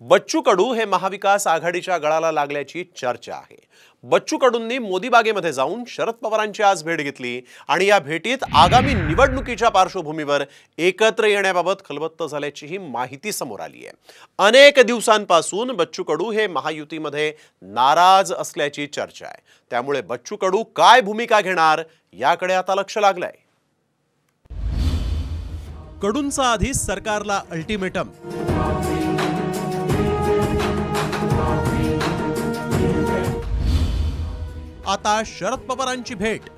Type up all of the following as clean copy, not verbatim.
बच्चू कडू हे महाविकास आघाडीच्या गळाला लागल्याची चर्चा आहे। बच्चू कडूंनी मोदी बागेमध्ये जाऊन शरद पवारांची आज भेट घेतली आणि या भेटीत आगामी निवडणुकीच्या पार्श्वभूमीवर एकत्र येण्याबाबत खलबत्ते झाल्याची माहिती समोर आली आहे। अनेक दिवसांपासून बच्चू कडू हे महायुतीमध्ये नाराज असल्याची चर्चा आहे। त्यामुळे बच्चू कडू काय भूमिका घेणार याकडे आता लक्ष लागलंय। कडूंचा आधी सरकारला अल्टिमेटम, आता शरद पवारांची भेट।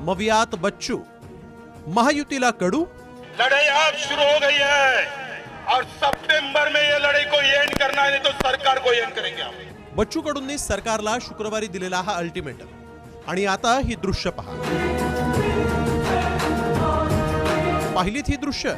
मवियात बच्चू, महायुतीला कडू। लड़ाई अब शुरू हो गई है और सितंबर में ये लड़ाई को एंड करना है, नहीं तो सरकार को एंड करेंगे हम। बच्चू कडूंनी सरकारला शुक्रवारी दिलेला हा अल्टिमेटम आणि आता ही दृश्य पहा। पाहिलीत ही दृश्य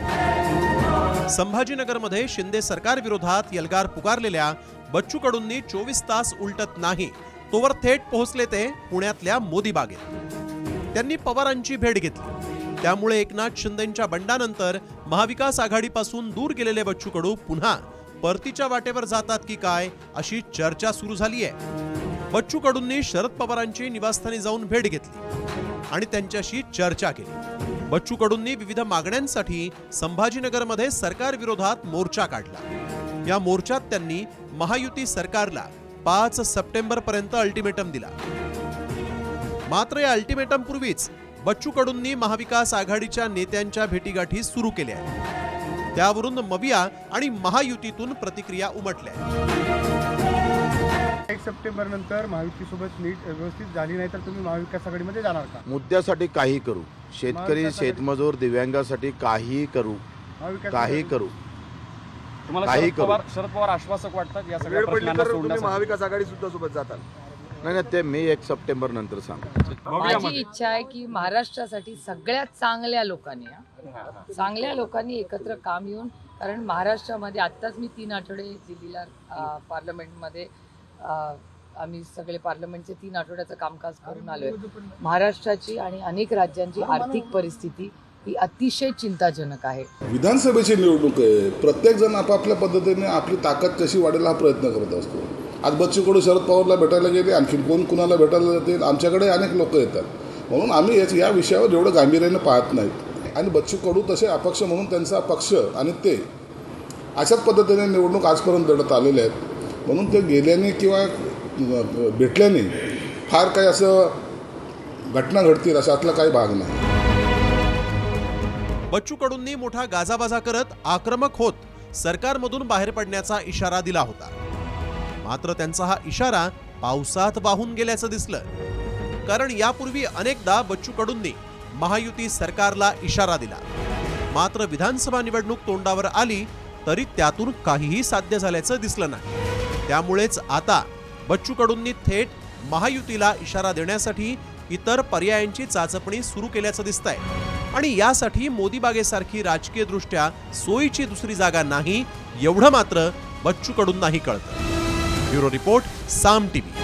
संभाजीनगरमध्ये शिंदे सरकार विरोधात एल्गार पुकारलेल्या बच्चू कडूंनी 24 तास उलटत नाही तोवर थेट पोहोचले ते पुण्यातल्या मोदी बागेत। त्यांनी पवारांची भेट घेतली। त्यामुळे एकनाथ शिंदेंच्या बंडानंतर महाविकास आघाडीपासून दूर गेलेले बच्चू कडू पुन्हा परतीच्या वाटेवर जातात की काय अशी चर्चा सुरू झाली आहे। बच्चू कडूंनी शरद पवारांची निवासस्थानी जाऊन भेट घेतली आणि त्यांच्याशी चर्चा केली। बच्चू कडूंनी विविध मागण्यांसाठी संभाजीनगरमध्ये सरकार विरोधात मोर्चा काढला। या मोर्चात त्यांनी महायुती सरकारला 5 सप्टेंबर पर्यंत अल्टिमेटम दिला। मात्र या अल्टिमेटम पूर्वीच बच्चू कडूंनी महाविकास आघाडीच्या नेत्यांच्या भेटीगाठी सुरू केल्या आहेत। त्यावरून मविया आणि महायुतीतून प्रतिक्रिया उमटल्या। 1 सप्टेंबर नंतर महायुतीसोबत नीट व्यवस्थित झाली नाही तर तुम्ही महाविकास आघाडीमध्ये जाणार का? मुद्द्यासाठी काही करू, शेतकरी शेतमजूर दिव्यांगासाठी काही करू, काही करू, काही करू। शरद पवार आश्वासक वाटतात या सगळ्या प्रश्नांना सोडण्यासाठी महाविकास आघाडी सुद्धा सोबत जातात? नाही ते मी 1 सप्टेंबर नंतर सांगतो। माझी इच्छा आहे की महाराष्ट्रासाठी सगळ्यात चांगल्या लोकांनी एकत्र काम येऊन, कारण महाराष्ट्रामध्ये आत्ताच मी 3 आठवडे दिल्लीला पार्लमेंटमध्ये आम्ही सगळे पार्लमेंटचे 3 आठवड्याचं कामकाज करून आलोय। महाराष्ट्राची आणि अनेक राज्यांची आर्थिक परिस्थिती ही अतिशय चिंताजनक आहे। विधानसभेची निवडणूक आहे, प्रत्येक जण आपापल्या पद्धतीने आपली ताकद कशी वाढेल हा प्रयत्न करत असतो। आज बच्चू कडू शरद पवारला भेटायला गेले, आणखी कोण कुणाला भेटायला जातील, आमच्याकडे अनेक लोक येतात, म्हणून आम्ही या विषयावर एवढं गांभीर्याने पाहत नाहीत। आणि बच्चू कडू तसे अपक्ष म्हणून त्यांचा पक्ष आणि ते अशाच पद्धतीने निवडणूक आजपर्यंत लढत आलेले आहेत, म्हणून ते गेल्याने किंवा भेटल्याने फार काही असं घटना घडतील अशातला काही भाग नाही। बच्चू कडूंनी मोठा गाजाबाजा करत आक्रमक होत सरकारमधून बाहेर पडण्याचा इशारा दिला होता। मात्र त्यांचा हा इशारा पावसात वाहून गेल्याचं दिसलं, कारण यापूर्वी अनेकदा बच्चू कडूंनी महायुती सरकारला इशारा दिला। मात्र विधानसभा निवडणूक तोंडावर आली तरी त्यातून काहीही साध्य झाल्याचं दिसलं नाही। त्यामुळेच आता बच्चू कडूंनी थेट महायुतीला इशारा देण्यासाठी इतर पर्यायांची चाचपणी सुरू केल्याचं दिसतंय आणि यासाठी मोदी बागेसारखी राजकीय दृष्ट्या सोयीची दुसरी जागा नाही एवढं मात्र बच्चू कडूंनाही कळतं। ब्युरो रिपोर्ट, साम टीव्ही।